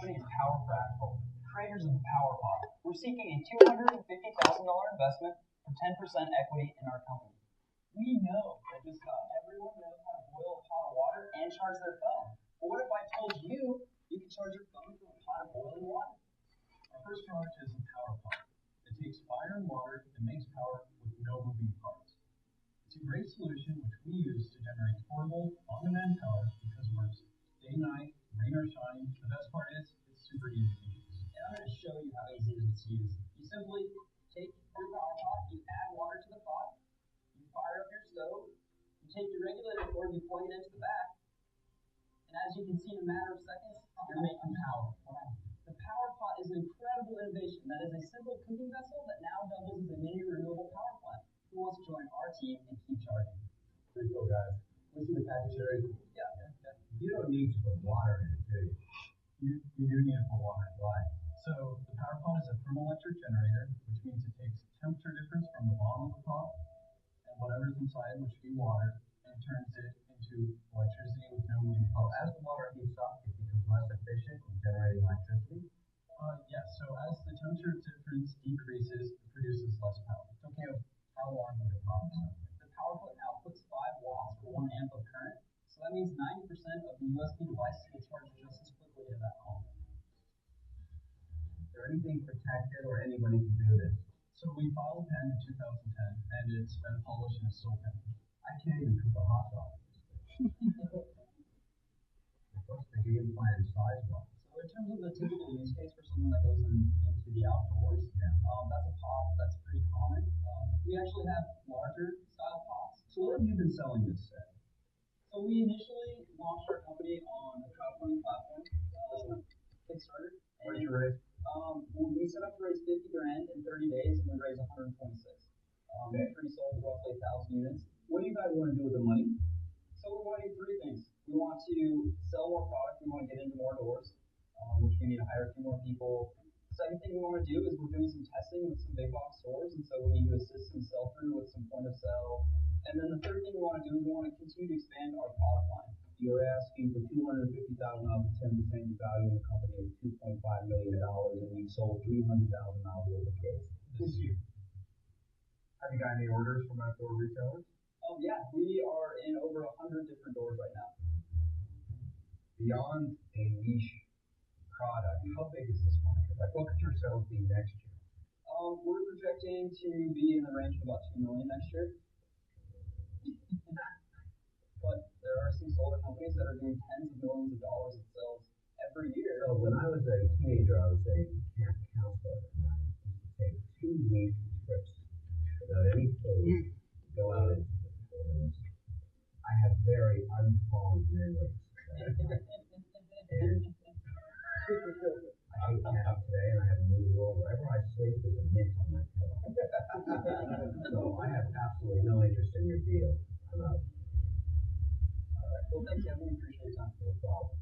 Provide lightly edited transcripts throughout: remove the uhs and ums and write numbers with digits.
company is Power Fractal, creators of the Power Pot. We're seeking a $250,000 investment for 10% equity in our company. We know that just about everyone knows how to boil a pot of water and charge their phone. But what if I told you you could charge your phone from a pot of boiling water? Our first product is a Power Pot. It takes fire and water and makes power with no moving parts. It's a great solution which we use to generate portable, on-demand power because it works day, night, rain or shine. The best part is it's super easy to use. And I'm going to show you how easy it is to use. You simply take your power pot, you add water to the pot, you fire up your stove, you take your regulator cord, you plug it into the back, and as you can see in a matter of seconds, you're making power. The Power Pot is an incredible innovation that is a simple cooking vessel that now doubles as a mini renewable power plant. Who wants to join our team and keep charging? Pretty cool, guys. You see the package very cool. Yeah. You don't need to put water in it, do you? You do need to put water. Why? So the Power Pot is a thermoelectric generator, which means it takes temperature difference from the bottom of the pot and whatever's inside, which would be water, and turns it into electricity with no moving parts. As the water heats up, it becomes less efficient in generating electricity. Yes, so as the temperature difference decreases, it produces less power. Okay, how long would it power something? The Power Pot outputs 5 watts for 1 amp of current, so that means 90% of the USB devices will charge just as quickly as at home. Is there anything protected or anybody can do this? So we filed a patent in 2010, and it's been polished and it's still pending. I can't even cook a hot dog. What's the game plan size-wise? So in terms of the typical use case for someone that goes into the outdoors, that's a pot that's pretty common. We actually have larger style pots. So what have you been selling this at? So we initially launched our company on a crowdfunding platform, Kickstarter. What did you raise? We set up to raise 50 grand in 30 days, and we raised 126. We pre-sold roughly 1,000 units. What do you guys want to do with the money? So we want to do 3 things. We want to sell more product. We want to get into more doors, which we need to hire a few more people. The second thing we want to do is we're doing some testing with some big box stores, and so we need to assist some sell-through with some point of sale. And then the third thing we want to do is we want to continue to expand our product line. You're asking for $250,000 for 10% you value in the company of $2.5 million, and you sold $300,000 worth of goods this year. Have you got any orders from outdoor retailers? Yeah, we are in over 100 different doors right now. Beyond a niche product, how big is this market? Like, what could your sales be next year? We're projecting to be in the range of about $2 million next year. But there are some solar companies that are doing tens of millions of dollars in sales every year. So when I was a teenager, I was a camp counselor, and I used to take 2-week trips without any food to go out into the wilderness. I have very unfond memories of that. And I hate camp today, and I have a new rule. Wherever I sleep, there's a mint on my pillow. So I have absolutely no interest in your deal. I'm out. Well, thanks, Kevin. We appreciate your time. No problem.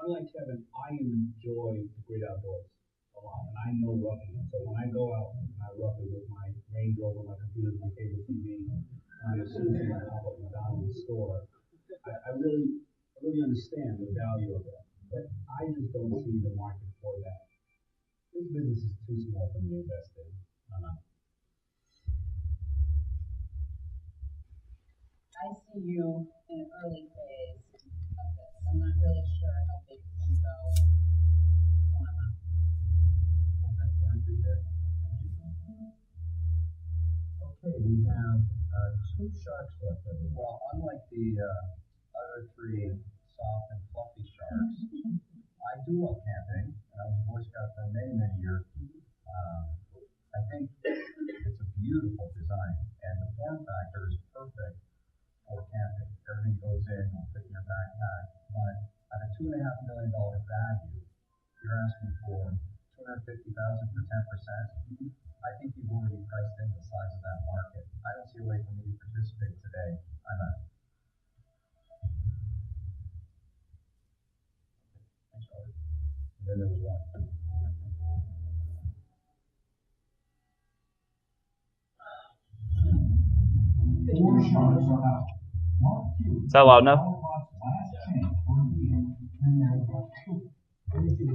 Unlike Kevin, I enjoy the great outdoors a lot, and I know roughing it. So when I go out and I rough it with my Range Rover, my computer, my cable TV, my Suzuki, my pop-up McDonald's store, I really understand the value of that. But I just don't see the market for that. This business is too small for me to invest in. I see you in an early phase of this. I'm not really sure how big it's going to go. So I'm not. Well, thanks, Lauren. Appreciate it. Thank you. Okay, we have 2 sharks left. Well, unlike the other 3 soft and fluffy sharks, I do love camping, and I was a Boy Scout for many, many years. I think it's a beautiful design, and the form factor is perfect for camping. Everything goes in, will fit in your backpack, but at a $2.5 million value, you're asking for $250,000 for 10%. I think you've already priced in the size of that market. I don't see a way for me to participate today. I'm out. Thanks, Robert. And then there was one. Is that loud enough? Where did you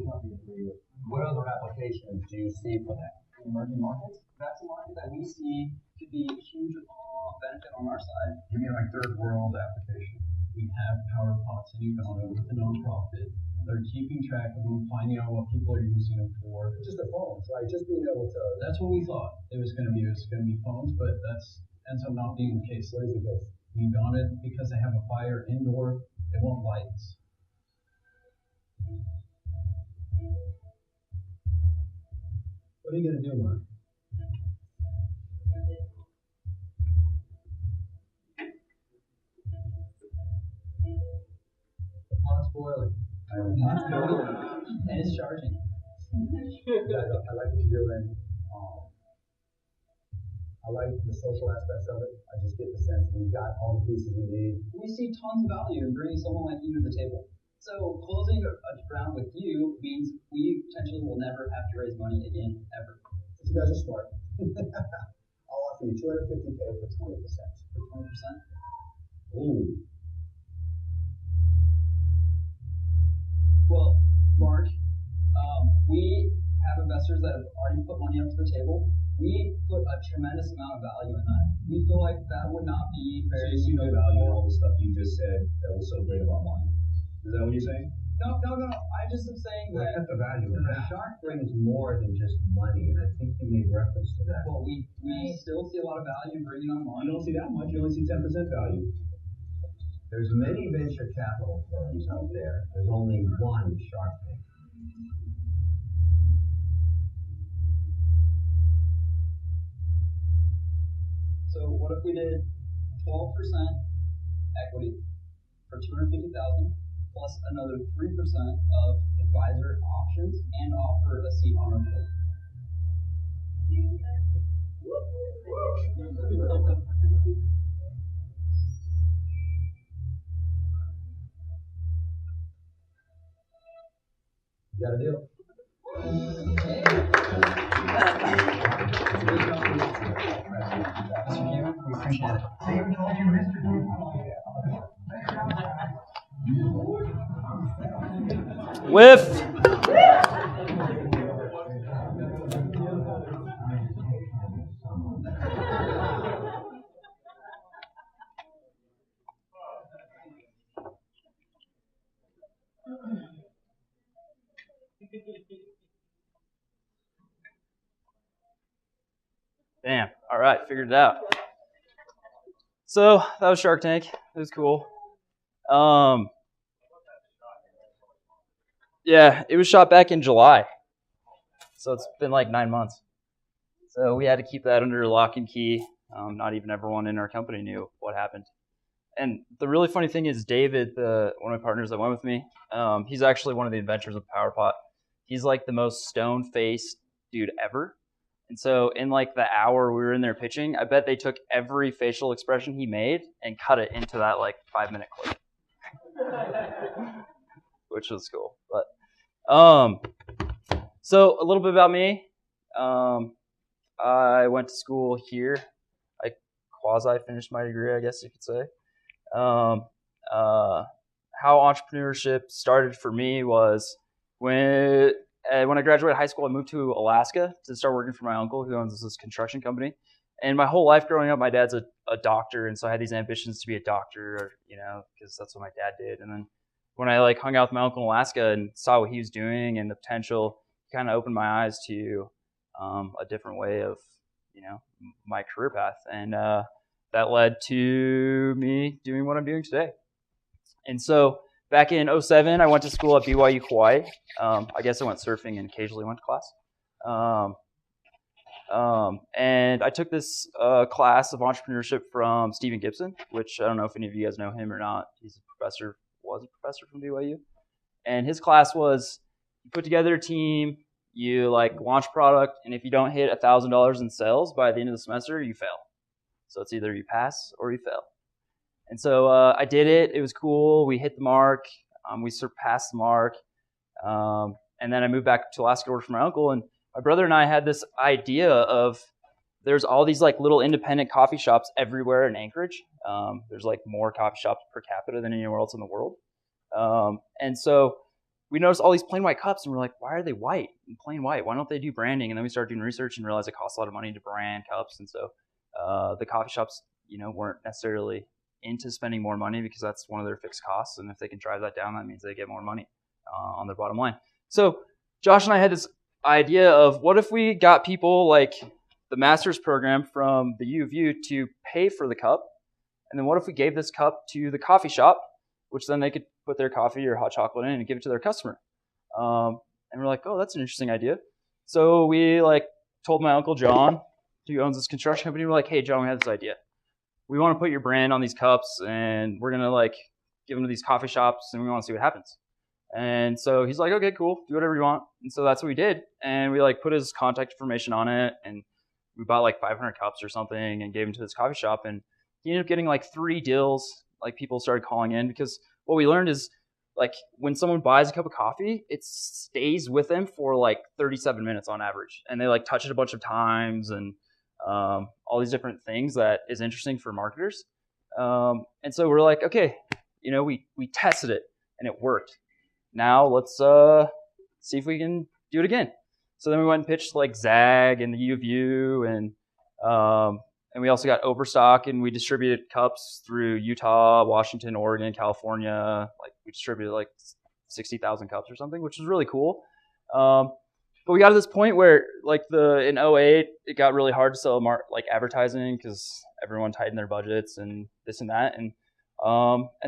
do you see for that? Emerging markets, that's a market that we see could be a huge benefit on our side. You mean like third world application? We have power pots in Uganda with a nonprofit. They're keeping track of them, finding out what people are using them for. Just the phones, right? Just being able to. That's what we thought it was going to be. It was going to be phones, but that's ends up not being the case. What is the case? In Uganda, because they have a fire indoor, they won't light. What are you going to do, Mark? The pot's boiling. And it's charging. Guys, I like what you're doing. I like the social aspects of it. I just get the sense that you've got all the pieces you need. We see tons of value in bringing someone like you to the table. So closing a round with you means we potentially will never have to raise money again, ever. But you guys are smart. I'll offer you $250K for 20%. For 20%? Ooh. Well, Mark, we have investors that have already put money up to the table. We put a tremendous amount of value in that. We feel like that would not be So very. you see no value in all the stuff you just said that was so great about money. Is that what you're saying? No. I just am saying Look that. at the value. The shark brings more than just money, and I think you made reference to that. Well, we still see a lot of value in bringing on You money. don't see that much. You only see 10% value. There's many venture capital firms out there. There's only one Shark Tank. So what if we did 12% equity for 250,000 plus another 3% of advisor options and offer a seat on our board? You got a deal? We appreciate it. Whiff. Damn. All right, figured it out. So that was Shark Tank. It was cool. Yeah, it was shot back in July. So it's been like 9 months. So we had to keep that under lock and key. Not even everyone in our company knew what happened. And the really funny thing is David, one of my partners that went with me, he's actually one of the inventors of PowerPot. He's like the most stone-faced dude ever. And so in like the hour we were in there pitching, I bet they took every facial expression he made and cut it into that like 5-minute clip. Which was cool. But so a little bit about me. I went to school here. I quasi-finished my degree, I guess you could say. How entrepreneurship started for me was when I graduated high school, I moved to Alaska to start working for my uncle who owns this construction company. And my whole life growing up, my dad's a doctor, and so I had these ambitions to be a doctor, you know, because that's what my dad did. And then when I like hung out with my uncle in Alaska and saw what he was doing and the potential, it kind of opened my eyes to a different way of, you know, my career path. And that led to me doing what I'm doing today. And so back in 2007, I went to school at BYU Kauai. I guess I went surfing and occasionally went to class. And I took this class of entrepreneurship from Stephen Gibson, which I don't know if any of you guys know him or not. He's was a professor from BYU. And his class was, you put together a team, you like launch product, and if you don't hit $1,000 in sales by the end of the semester, you fail. So it's either you pass or you fail. And so I did it. It was cool. We hit the mark. We surpassed the mark. And then I moved back to Alaska to work for my uncle. And my brother and I had this idea of there's all these like little independent coffee shops everywhere in Anchorage. There's like more coffee shops per capita than anywhere else in the world. And so we noticed all these plain white cups, and we're like, why are they white and plain white? Why don't they do branding? And then we started doing research and realized it costs a lot of money to brand cups. And so the coffee shops, weren't necessarily into spending more money because that's one of their fixed costs. And if they can drive that down, that means they get more money on their bottom line. So Josh and I had this idea of what if we got people like the master's program from the UVU to pay for the cup, and then what if we gave this cup to the coffee shop, which then they could put their coffee or hot chocolate in and give it to their customer. And we're like, oh, that's an interesting idea. So we told my Uncle John, who owns this construction company, we're like, hey John, we have this idea. We want to put your brand on these cups, and we're gonna give them to these coffee shops, and we want to see what happens. And so he's like, okay, cool, do whatever you want. And so that's what we did. And we put his contact information on it, and we bought 500 cups or something and gave them to this coffee shop. And he ended up getting 3 deals. People started calling in, because what we learned is when someone buys a cup of coffee, it stays with them for 37 minutes on average. And they touch it a bunch of times and all these different things that is interesting for marketers. And so we're like, okay, we tested it and it worked. Now let's see if we can do it again. So then we went and pitched ZAG and the UVU, and we also got Overstock, and we distributed cups through Utah, Washington, Oregon, California. We distributed 60,000 cups or something, which was really cool. But we got to this point where in 2008, it got really hard to sell advertising because everyone tightened their budgets and this and that. And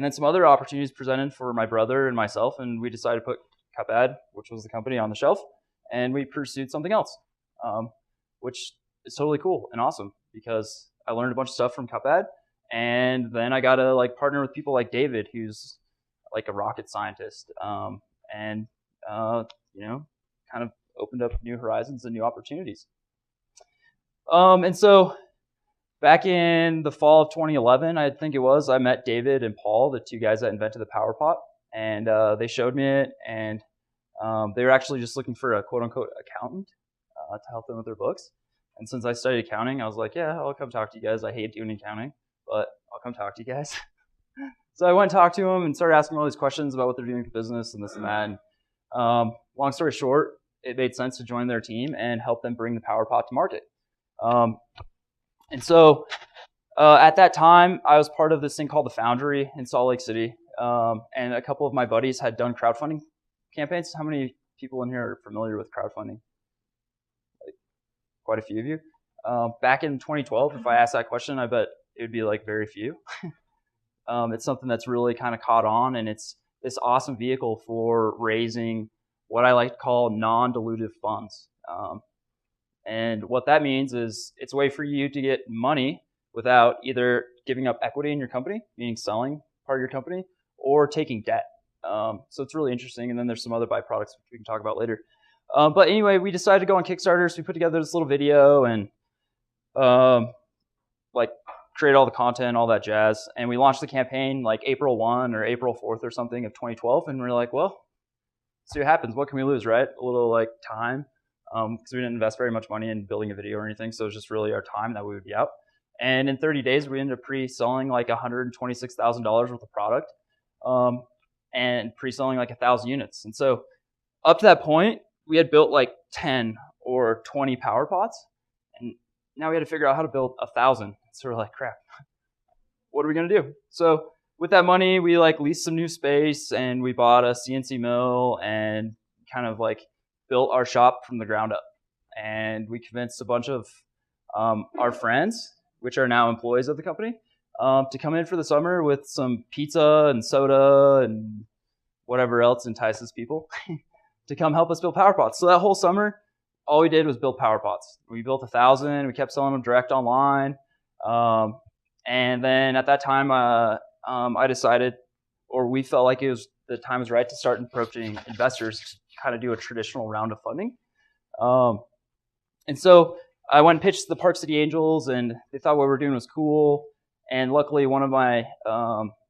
then some other opportunities presented for my brother and myself, and we decided to put CupAd, which was the company, on the shelf, and we pursued something else, which is totally cool and awesome because I learned a bunch of stuff from CupAd, and then I got to partner with people like David, who's a rocket scientist, and kind of opened up new horizons and new opportunities. And so back in the fall of 2011, I think it was, I met David and Paul, the 2 guys that invented the Power Pot, and they showed me it, and they were actually just looking for a quote-unquote accountant to help them with their books. And since I studied accounting, I was like, yeah, I'll come talk to you guys. I hate doing accounting, but I'll come talk to you guys. So I went and talked to them and started asking all these questions about what they're doing with the business and this and that. And long story short, it made sense to join their team and help them bring the Power Pot to market. And so at that time, I was part of this thing called the Foundry in Salt Lake City. And a couple of my buddies had done crowdfunding campaigns. How many people in here are familiar with crowdfunding? Quite a few of you. Back in 2012, if I asked that question, I bet it would be very few. It's something that's really kind of caught on, and it's this awesome vehicle for raising what I like to call non-dilutive funds. And what that means is it's a way for you to get money without either giving up equity in your company, meaning selling part of your company, or taking debt. So it's really interesting. And then there's some other byproducts which we can talk about later. But anyway, we decided to go on Kickstarter, so we put together this little video and create all the content, all that jazz. And we launched the campaign April 1 or April 4th or something of 2012. And we're like, well, see what happens. What can we lose, right? A little time, because we didn't invest very much money in building a video or anything. So it was just really our time that we would be out. And in 30 days, we ended up pre-selling $126,000 worth of product, and pre-selling 1,000 units. And so up to that point, we had built 10 or 20 Power Pots, and now we had to figure out how to build 1,000. So we're like, crap, what are we gonna do? So with that money, we leased some new space, and we bought a CNC mill and kind of built our shop from the ground up. And we convinced a bunch of our friends, which are now employees of the company, to come in for the summer with some pizza and soda and whatever else entices people to come help us build Power Pots. So that whole summer, all we did was build Power Pots. We built 1,000. We kept selling them direct online. And then at that time, I decided, or we felt like the time was right to start approaching investors to kind of do a traditional round of funding. And so I went and pitched the Park City Angels, and they thought what we were doing was cool. And luckily, one of my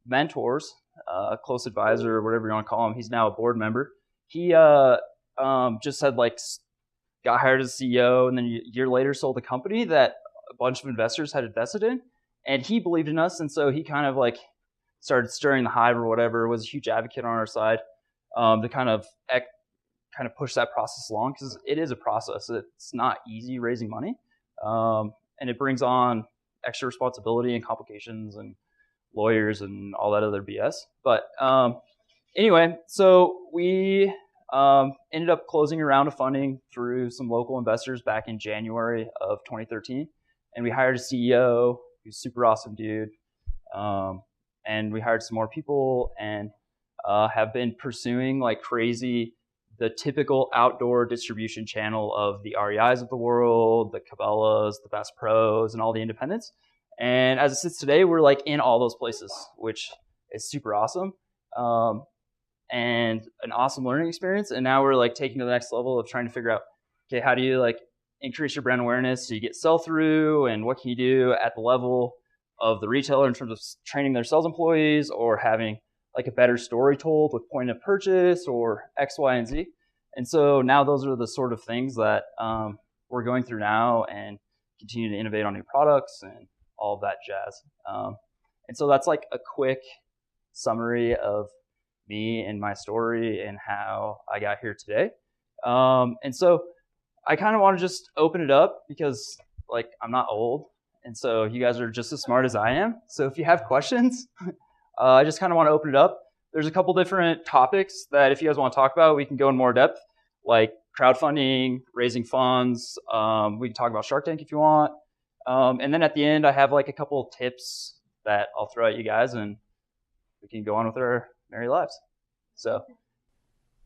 mentors, a close advisor, or whatever you want to call him, he's now a board member. He just had got hired as CEO, and then a year later sold a company that a bunch of investors had invested in, and he believed in us, and so he kind of started stirring the hive or whatever, was a huge advocate on our side. to kind of push that process along, because it is a process. It's not easy raising money, and it brings on extra responsibility and complications and lawyers and all that other BS. But anyway, so we ended up closing a round of funding through some local investors back in January of 2013, and we hired a CEO who's a super awesome dude, and we hired some more people, and have been pursuing like crazy the typical outdoor distribution channel of the REIs of the world, the Cabela's, the Bass Pros, and all the independents. And as it sits today, we're like in all those places, which is super awesome, and an awesome learning experience. And now we're like taking to the next level of trying to figure out, okay, how do you like increase your brand awareness so you get sell through, and what can you do at the level of the retailer in terms of training their sales employees, or having like a better story told with point of purchase or X, Y, and Z. And so now those are the sort of things that we're going through now, and continue to innovate on new products and all of that jazz. And so that's like a quick summary of me and my story and how I got here today. And so I kind of want to just open it up, because like I'm not old, and so you guys are just as smart as I am. So if you have questions, I just kind of want to open it up. There's a couple different topics that if you guys want to talk about, we can go in more depth, like crowdfunding, raising funds. We can talk about Shark Tank if you want. And then at the end, I have like a couple of tips that I'll throw at you guys, and we can go on with our merry lives. So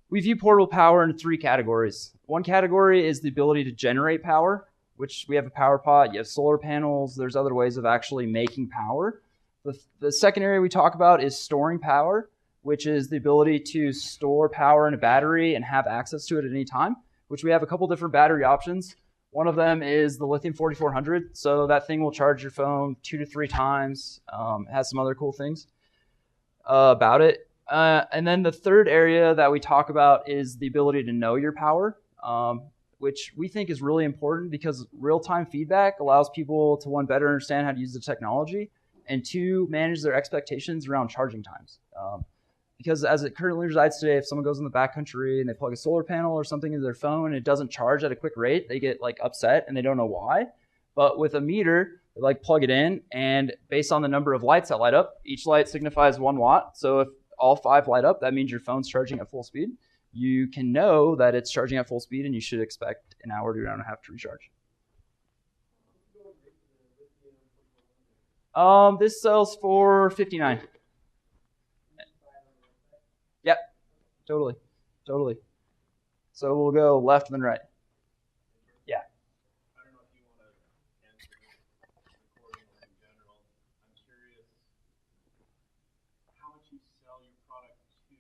we view portable power into three categories. One category is the ability to generate power, which we have a power pot, you have solar panels, there's other ways of actually making power. The second area we talk about is storing power, which is the ability to store power in a battery and have access to it at any time, which we have a couple different battery options. One of them is the lithium 4400. So that thing will charge your phone 2 to 3 times. It has some other cool things about it. And then the third area that we talk about is the ability to know your power, which we think is really important, because real-time feedback allows people to, one, better understand how to use the technology, and 2, manage their expectations around charging times. Because as it currently resides today, if someone goes in the backcountry and they plug a solar panel or something into their phone and it doesn't charge at a quick rate, they get like upset and they don't know why. But with a meter, they like plug it in, and based on the number of lights that light up, each light signifies 1 watt. So if all 5 light up, that means your phone's charging at full speed. You can know that it's charging at full speed, and you should expect an hour to an hour and a half to recharge. This sells for $59. Yep, totally. So we'll go left and then right. Yeah. I don't know if you want to answer recording in general. I'm curious how much you sell your product to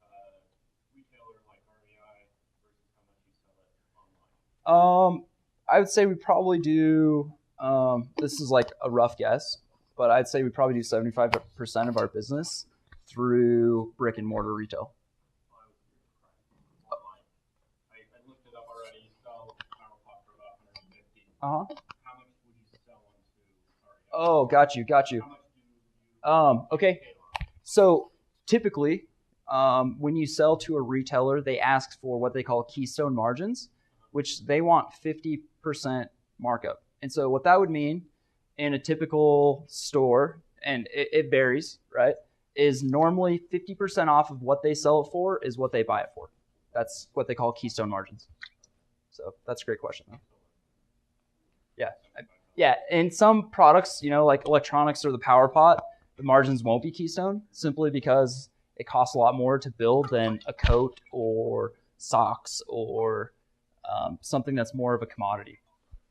a retailer like REI versus how much you sell it online. I would say we probably do. This is like a rough guess, but I'd say we probably do 75% of our business through brick and mortar retail. I looked it up already. You sell Powerlock for about $150. Uh-huh. How much would you sell onto REI? Oh, got you. How much do you Okay. So typically, when you sell to a retailer, they ask for what they call keystone margins, which they want 50% markup. And so what that would mean in a typical store, and it varies, right, is normally 50% off of what they sell it for is what they buy it for. That's what they call keystone margins. So that's a great question, though. Yeah. In some products, like electronics or the power pot, the margins won't be keystone, simply because it costs a lot more to build than a coat or socks or something that's more of a commodity.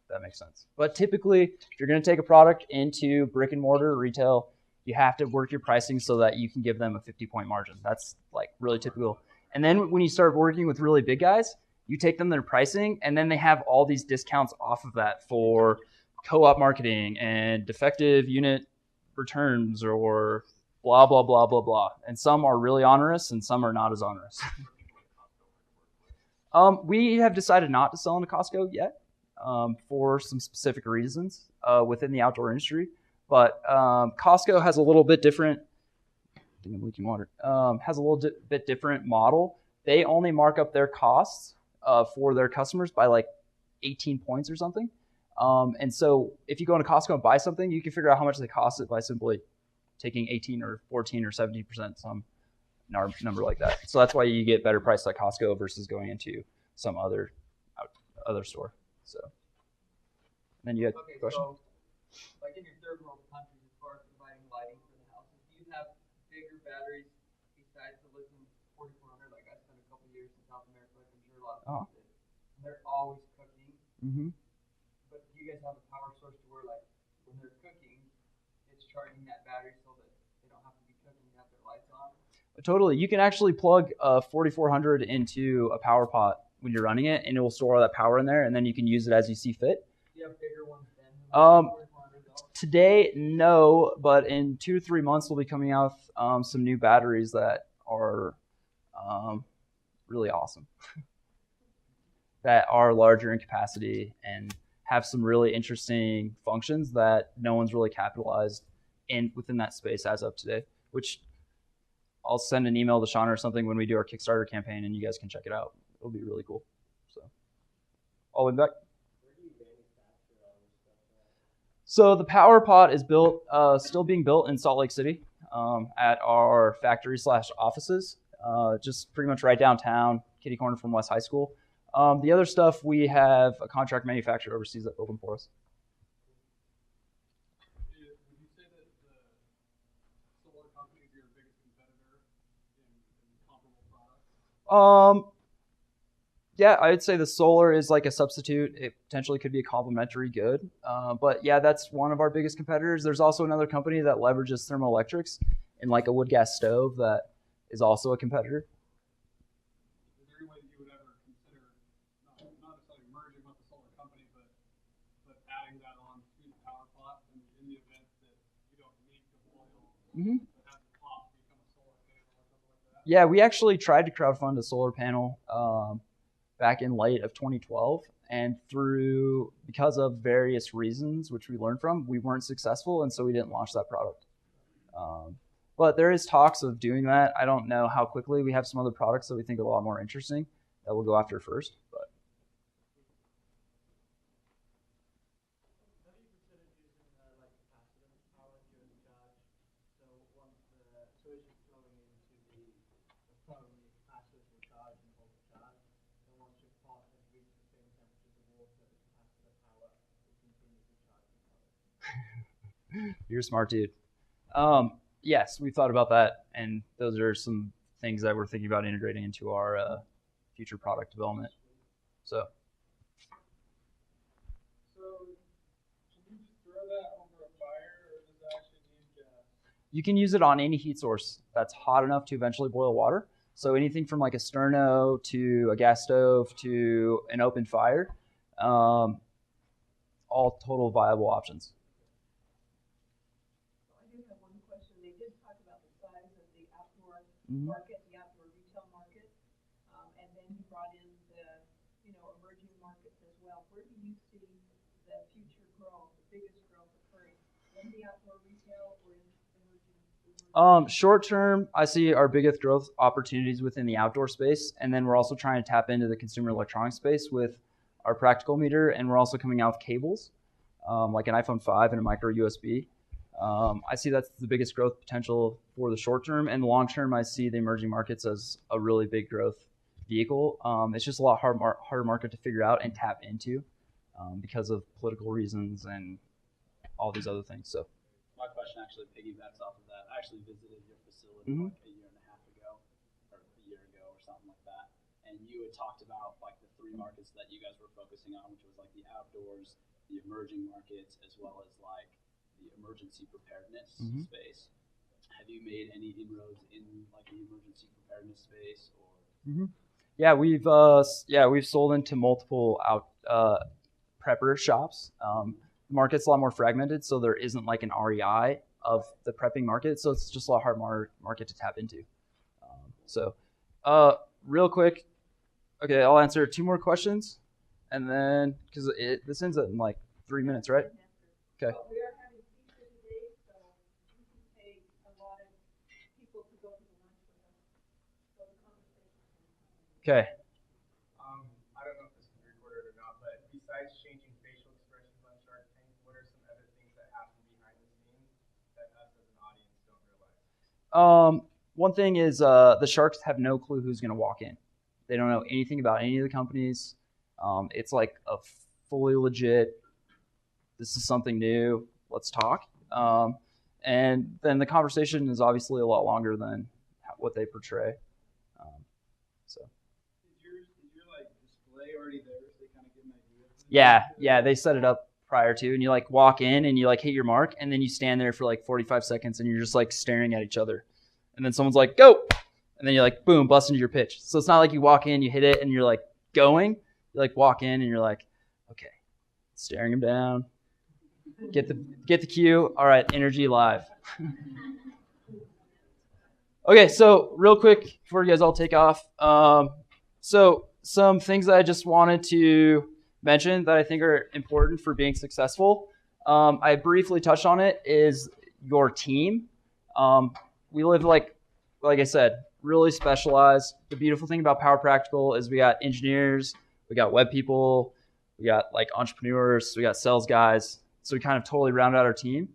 That makes sense. But typically, if you're going to take a product into brick and mortar retail, you have to work your pricing so that you can give them a 50-point margin. That's like really typical. And then when you start working with really big guys, you take them their pricing, and then they have all these discounts off of that for co-op marketing and defective unit returns or blah, blah, blah, blah, blah. And some are really onerous and some are not as onerous. We have decided not to sell into Costco yet for some specific reasons within the outdoor industry. But Costco has a little bit different think I'm leaking water. Has a little bit different model. They only mark up their costs for their customers by like 18 points or something. And so if you go into Costco and buy something, you can figure out how much they cost it by simply taking 18 or 14 or 70%, some number like that. So that's why you get better price at Costco versus going into some other store. So then you had Okay, a question? so like in your third world countries, as far as providing lighting for the houses, do you have bigger batteries besides the lithium 4400? Like I spent a couple years in South America, like I'm sure a lot of people did. And they're always cooking. Mm-hmm. But do you guys have a power source to where like when they're cooking, it's charging that battery so that they don't have to be cooking and have their lights on? Totally. You can actually plug a 4400 into a power pot when you're running it, and it will store all that power in there, and then you can use it as you see fit. Do you have bigger ones then? Today, no, but in 2 to 3 months, we'll be coming out with some new batteries that are really awesome, that are larger in capacity and have some really interesting functions that no one's really capitalized within that space as of today, which I'll send an email to Sean or something when we do our Kickstarter campaign, and you guys can check it out. It'll be really cool. So, all the way back. So the power pot is built, still being built in Salt Lake City at our factory/offices, just pretty much right downtown, kitty corner from West High School. The other stuff, we have a contract manufacturer overseas that built them for us. Would you say that the solar company is your biggest competitor in comparable products? Yeah, I would say the solar is like a substitute. It potentially could be a complementary good. But yeah, that's one of our biggest competitors. There's also another company that leverages thermoelectrics in like a wood gas stove that is also a competitor. Is there any way that you would ever consider not necessarily merging with the solar company, but adding that on to the power pot in the event that you don't need the oil, but have the pot become a solar panel or something like that? Yeah, we actually tried to crowdfund a solar panel back in late of 2012, and because of various reasons, which we learned from, we weren't successful, and so we didn't launch that product. But there is talks of doing that. I don't know how quickly. We have some other products that we think are a lot more interesting that we'll go after first. But Have you considered using like capacitive power during the charge? So once the surge is flowing into the phone, the capacitors will charge and hold the charge. And once your pot has reached the same temperature as the water, the capacitive power will continue to charge the product. you're a smart dude. Yes, we've thought about that, and those are some things that we're thinking about integrating into our future product development. So Can you just throw that over a fire, or does it actually need gas? you can use it on any heat source that's hot enough to eventually boil water. So anything from like a sterno to a gas stove to an open fire, all total viable options. I do have one question. They did talk about the size of the outdoor Mhm. market, the outdoor retail market, and then you brought in the, emerging markets as well. Where do you see the future growth, the biggest growth occurring in the outdoor retail or in emerging? Short term, I see our biggest growth opportunities within the outdoor space, and then we're also trying to tap into the consumer electronics space with our practical meter, and we're also coming out with cables, like an iPhone 5 and a micro USB. I see that's the biggest growth potential for the short term, and the long term, I see the emerging markets as a really big growth vehicle. It's just a lot harder market to figure out and tap into because of political reasons and all these other things. So. My question actually piggybacks off of that. I actually visited your facility like a year and a half ago, or a year ago, or something like that. And you had talked about like the 3 markets that you guys were focusing on, which was like the outdoors, the emerging markets, as well as like the emergency preparedness space. Have you made any inroads in like the emergency preparedness space, or? Yeah, we've sold into multiple prepper shops. The market's a lot more fragmented, so there isn't like an REI of the prepping market, so it's just a lot harder market to tap into. Real quick, okay, I'll answer 2 more questions, and then because this ends in like 3 minutes, right? Okay. We are having pizza today, so you can take a lot of people to Okay. I don't know if this is recorded or not, but besides changing facial expressions on Shark Tank, what are some other things that happen behind the scenes that us as an audience don't realize? One thing is the Sharks have no clue who's going to walk in. They don't know anything about any of the companies. It's like a fully legit, this is something new, let's talk. And then the conversation is obviously a lot longer than what they portray. So. Is your like display already there so they kind of get an idea? Yeah, they set it up prior to, and you like walk in and you like hit your mark, and then you stand there for like 45 seconds and you're just like staring at each other. And then someone's like, go! And then you're like, boom, bust into your pitch. So it's not like you walk in, you hit it, and you're like going. You like walk in and you're like, okay, staring him down. Get the cue. All right, energy live. Okay, so real quick before you guys all take off. So some things that I just wanted to mention that I think are important for being successful. I briefly touched on it, is your team. We live like I said, really specialized. The beautiful thing about Power Practical is we got engineers, we got web people, we got like entrepreneurs, we got sales guys. So we kind of totally round out our team.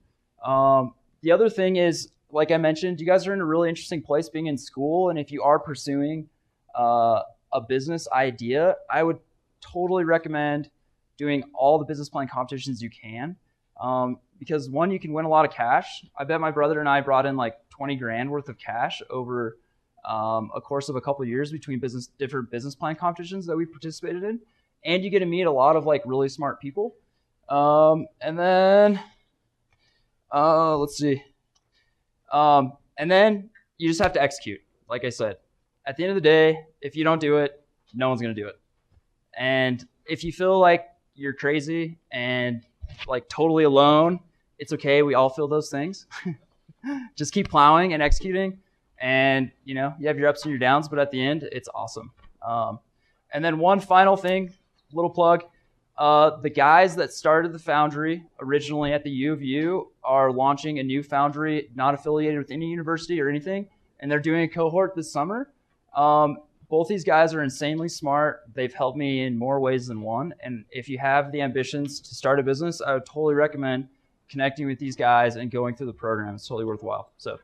The other thing is, like I mentioned, you guys are in a really interesting place being in school. And if you are pursuing a business idea, I would totally recommend doing all the business plan competitions you can. Because one, you can win a lot of cash. I bet my brother and I brought in like 20 grand worth of cash over a course of a couple of years between different business plan competitions that we participated in. And you get to meet a lot of like really smart people. And then, let's see. And then you just have to execute. Like I said, at the end of the day, if you don't do it, no one's going to do it. And if you feel like you're crazy and like totally alone, it's okay. We all feel those things. Just keep plowing and executing. And, you know, you have your ups and your downs, but at the end, it's awesome. And then one final thing, little plug. The guys that started the Foundry originally at the UVU are launching a new Foundry, not affiliated with any university or anything, and they're doing a cohort this summer. Both these guys are insanely smart. They've helped me in more ways than one, and if you have the ambitions to start a business, I would totally recommend connecting with these guys and going through the program. It's totally worthwhile. So.